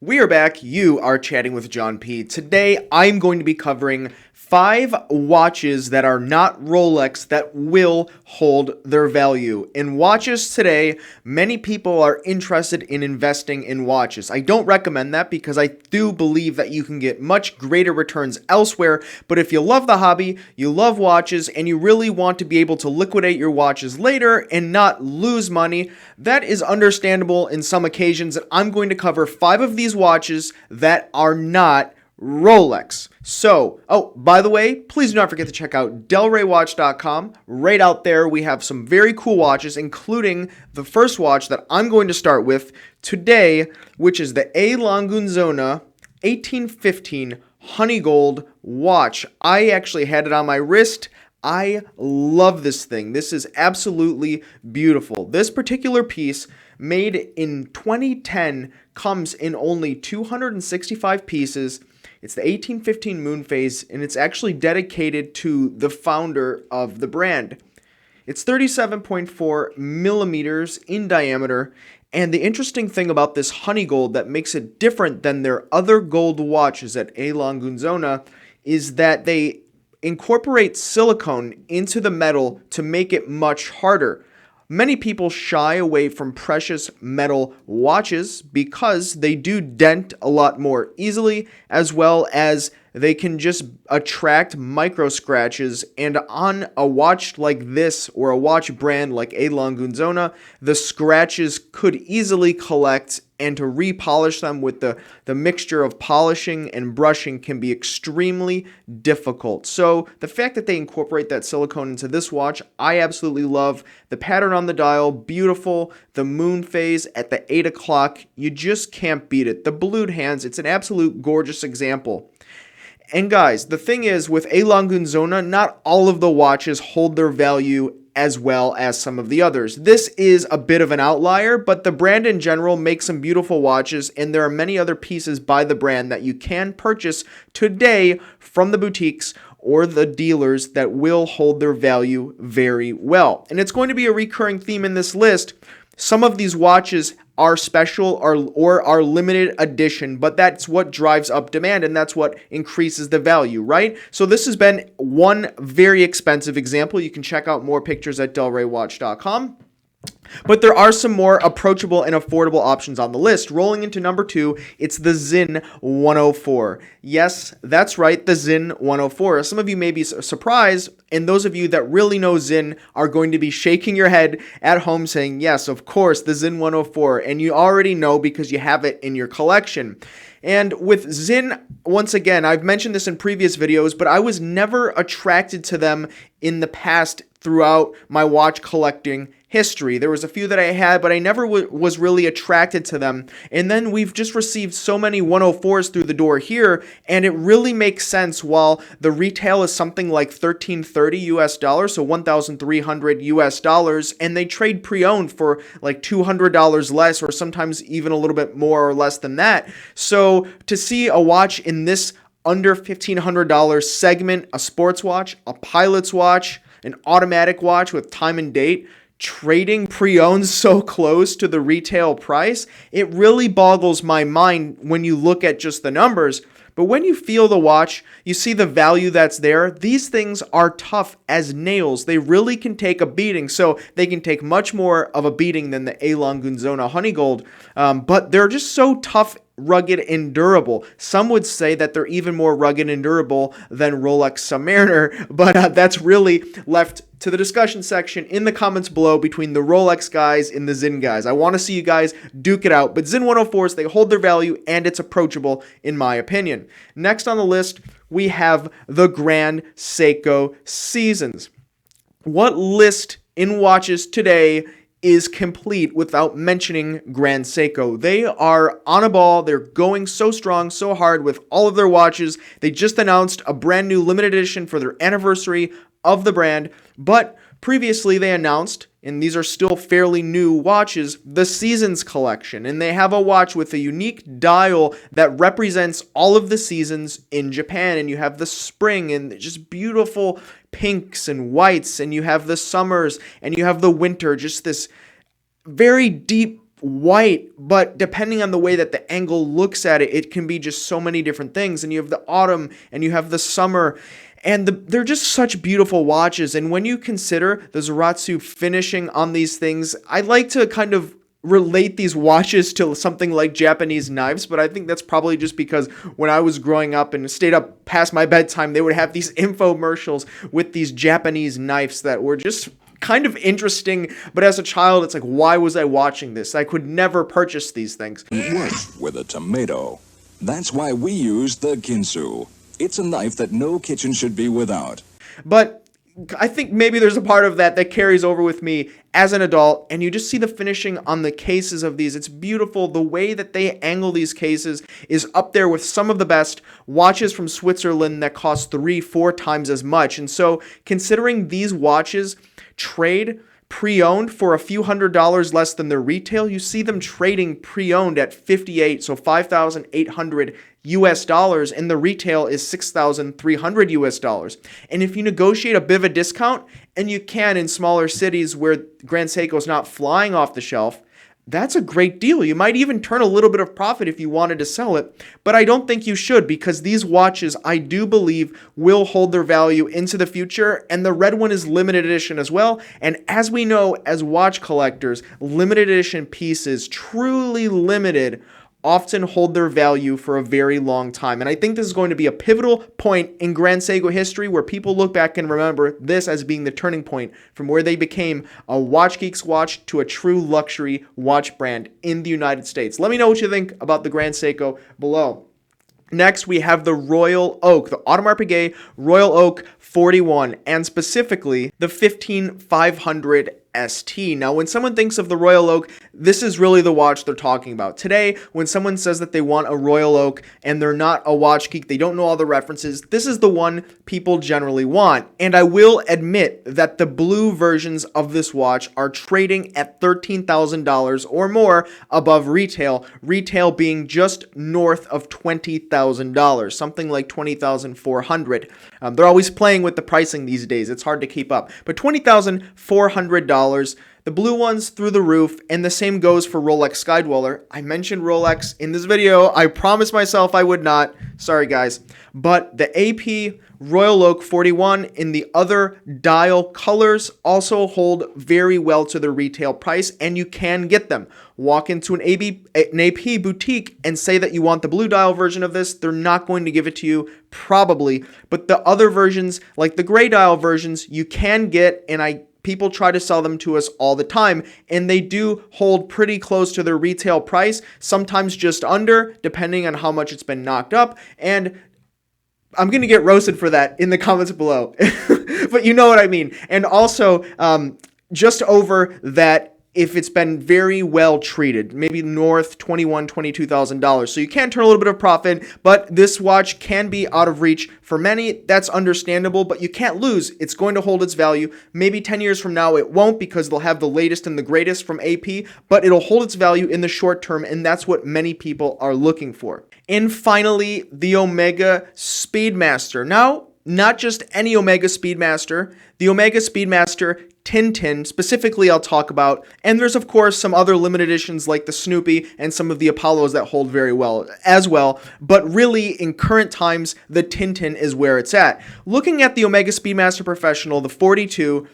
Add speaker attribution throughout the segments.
Speaker 1: We are back. You are chatting with John P. Today, I'm going to be covering 5 watches that are not Rolex that will hold their value. In watches today, many people are interested in investing in watches. I don't recommend that because I do believe that you can get much greater returns elsewhere, but if you love the hobby, you love watches, and you really want to be able to liquidate your watches later and not lose money, that is understandable in some occasions, and I'm going to cover 5 of these watches that are not Rolex. So, by the way, please do not forget to check out delraywatch.com. Right out there, we have some very cool watches, including the first watch that I'm going to start with today, which is the A Lagoon Zona 1815 Honeygold watch. I actually had it on my wrist. I love this thing. This is absolutely beautiful. This particular piece, made in 2010, comes in only 265 pieces. It's the 1815 moonphase, and it's actually dedicated to the founder of the brand. It's 37.4 millimeters in diameter, and the interesting thing about this Honeygold that makes it different than their other gold watches at A Lange Sohne is that they incorporate silicone into the metal to make it much harder. Many people shy away from precious metal watches because they do dent a lot more easily, as well as they can just attract micro scratches. And on a watch like this, or a watch brand like A Lange Sohne, the scratches could easily collect, and to repolish them with the mixture of polishing and brushing can be extremely difficult. So the fact that they incorporate that silicone into this watch, I absolutely love. The pattern on the dial, beautiful. The moon phase at the 8 o'clock, you just can't beat it. The blued hands, it's an absolute gorgeous example. And guys, the thing is, with A Lange Sohne, not all of the watches hold their value as well as some of the others. This is a bit of an outlier, but the brand in general makes some beautiful watches, and there are many other pieces by the brand that you can purchase today from the boutiques or the dealers that will hold their value very well. And it's going to be a recurring theme in this list. Some of these watches are special or are limited edition, but that's what drives up demand, and that's what increases the value, right? So this has been one very expensive example. You can check out more pictures at delraywatch.com. But there are some more approachable and affordable options on the list. Rolling into number 2, it's the Sinn 104. Yes, that's right, the Sinn 104. Some of you may be surprised, and those of you that really know Sinn are going to be shaking your head at home saying, yes, of course, the Sinn 104. And you already know because you have it in your collection. And with Sinn, once again, I've mentioned this in previous videos, but I was never attracted to them in the past throughout my watch collecting history. There was a few that I had, but I never was really attracted to them. And then we've just received so many 104s through the door here, and it really makes sense. While the retail is something like $1,330 US, so $1,300 US, and they trade pre-owned for like $200 less, or sometimes even a little bit more or less than that. So to see a watch in this under $1,500 segment, a sports watch, a pilot's watch, an automatic watch with time and date, trading pre-owned so close to the retail price, it really boggles my mind when you look at just the numbers. But when you feel the watch, you see the value that's there. These things are tough as nails. They really can take a beating. So they can take much more of a beating than the A Lange Sohne Honeygold. But they're just so tough, rugged, and durable. Some would say that they're even more rugged and durable than Rolex Submariner, but that's really left to the discussion section in the comments below between the Rolex guys and the Sinn guys. I want to see you guys duke it out, but Sinn 104s, they hold their value, and it's approachable in my opinion. Next on the list, we have the Grand Seiko Seasons. What list in watches today is complete without mentioning Grand Seiko? They are on a ball. They're going so strong, so hard with all of their watches. They just announced a brand new limited edition for their anniversary of the brand, but previously they announced, and these are still fairly new watches, the Seasons collection, and they have a watch with a unique dial that represents all of the seasons in Japan, and you have the spring and just beautiful pinks and whites, and you have the summers, and you have the winter, just this very deep white, but depending on the way that the angle looks at it, it can be just so many different things. And you have the autumn and you have the summer, and they're just such beautiful watches. And when you consider the Zaratsu finishing on these things, I like to kind of relate these watches to something like Japanese knives, but I think that's probably just because when I was growing up and stayed up past my bedtime, they would have these infomercials with these Japanese knives that were just kind of interesting. But as a child, it's like, why was I watching this? I could never purchase these things.
Speaker 2: It works with a tomato. That's why we use the Ginsu. It's a knife that no kitchen should be without.
Speaker 1: But I think maybe there's a part of that that carries over with me as an adult, and you just see the finishing on the cases of these. It's beautiful. The way that they angle these cases is up there with some of the best watches from Switzerland that cost 3-4 times as much. And so considering these watches trade pre-owned for a few $100s less than their retail, you see them trading pre-owned at 58, so $5,800 US dollars, and the retail is $6,300 US dollars. And if you negotiate a bit of a discount, and you can in smaller cities where Grand Seiko is not flying off the shelf, that's a great deal. You might even turn a little bit of profit if you wanted to sell it, but I don't think you should, because these watches, I do believe, will hold their value into the future, and the red one is limited edition as well. And as we know, as watch collectors, limited edition pieces, truly limited, often hold their value for a very long time. And I think this is going to be a pivotal point in Grand Seiko history where people look back and remember this as being the turning point from where they became a watch geek's watch to a true luxury watch brand in the United States. Let me know what you think about the Grand Seiko below. Next, we have the Royal Oak, the Audemars Piguet Royal Oak 41, and specifically the 15500 ST. Now, when someone thinks of the Royal Oak, this is really the watch they're talking about. Today, when someone says that they want a Royal Oak and they're not a watch geek, they don't know all the references, this is the one people generally want. And I will admit that the blue versions of this watch are trading at $13,000 or more above retail, retail being just north of $20,000, something like $20,400. They're always playing with the pricing these days. It's hard to keep up. But $20,400. The blue one's through the roof, and the same goes for Rolex Skydweller. I mentioned Rolex in this video. I promised myself I would not. Sorry, guys. But the AP Royal Oak 41 in the other dial colors also hold very well to their retail price, and you can get them. Walk into an AP boutique and say that you want the blue dial version of this. They're not going to give it to you, probably. But the other versions, like the gray dial versions, you can get, and people try to sell them to us all the time, and they do hold pretty close to their retail price, sometimes just under, depending on how much it's been knocked up. And I'm going to get roasted for that in the comments below, but you know what I mean. And also, just over that, if it's been very well treated, maybe north $21,000, $22,000. So you can turn a little bit of profit, but this watch can be out of reach for many. That's understandable, but you can't lose. It's going to hold its value. Maybe 10 years from now, it won't, because they'll have the latest and the greatest from AP, but it'll hold its value in the short term, and that's what many people are looking for. And finally, the Omega Speedmaster. Now, not just any Omega Speedmaster, the Omega Speedmaster Tintin, specifically I'll talk about, and there's of course some other limited editions like the Snoopy and some of the Apollos that hold very well as well, but really in current times, the Tintin is where it's at. Looking at the Omega Speedmaster Professional, the 42,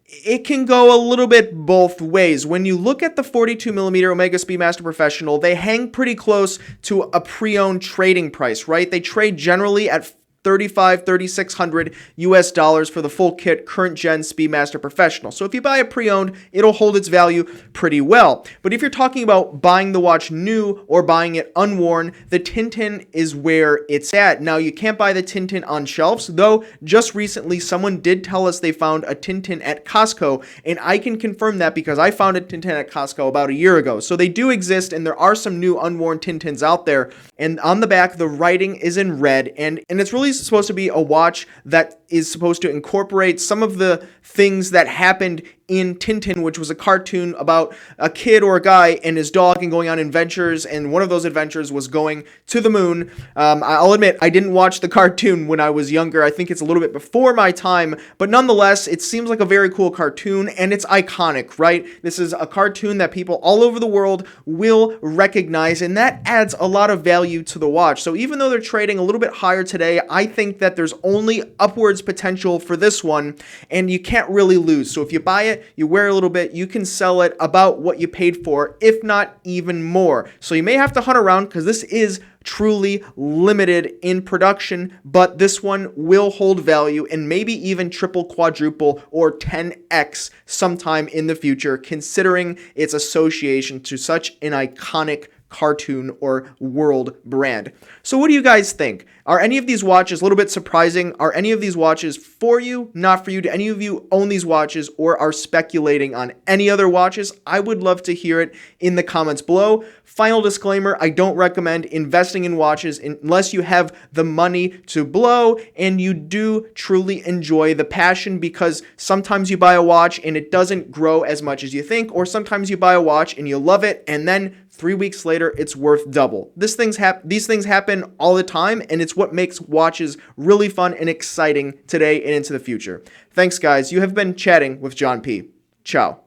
Speaker 1: it can go a little bit both ways. When you look at the 42mm Omega Speedmaster Professional, they hang pretty close to a pre-owned trading price, right? They trade generally at $3,600 US dollars for the full kit current gen Speedmaster Professional. So if you buy a pre-owned, it'll hold its value pretty well. But if you're talking about buying the watch new or buying it unworn, the Tintin is where it's at. Now, you can't buy the Tintin on shelves, though just recently someone did tell us they found a Tintin at Costco, and I can confirm that because I found a Tintin at Costco about a year ago. So they do exist, and there are some new unworn Tintins out there. And on the back, the writing is in red, and it's really supposed to be a watch that is supposed to incorporate some of the things that happened in Tintin, which was a cartoon about a kid or a guy and his dog and going on adventures, and one of those adventures was going to the moon. I'll admit, I didn't watch the cartoon when I was younger. I think it's a little bit before my time, but nonetheless, it seems like a very cool cartoon, and it's iconic, right? This is a cartoon that people all over the world will recognize, and that adds a lot of value to the watch. So even though they're trading a little bit higher today, I think that there's only upwards potential for this one, and you can't really lose. So if you buy it, you wear a little bit, you can sell it about what you paid for, if not even more. So you may have to hunt around because this is truly limited in production, but this one will hold value and maybe even triple, quadruple, or 10x sometime in the future, considering its association to such an iconic cartoon or world brand. So what do you guys think? Are any of these watches a little bit surprising? Are any of these watches for you, not for you? Do any of you own these watches or are speculating on any other watches? I would love to hear it in the comments below. Final disclaimer, I don't recommend investing in watches unless you have the money to blow and you do truly enjoy the passion, because sometimes you buy a watch and it doesn't grow as much as you think, or sometimes you buy a watch and you love it and then 3 weeks later it's worth double. These things happen all the time, and it's what makes watches really fun and exciting today and into the future. Thanks guys, you have been chatting with John P. Ciao.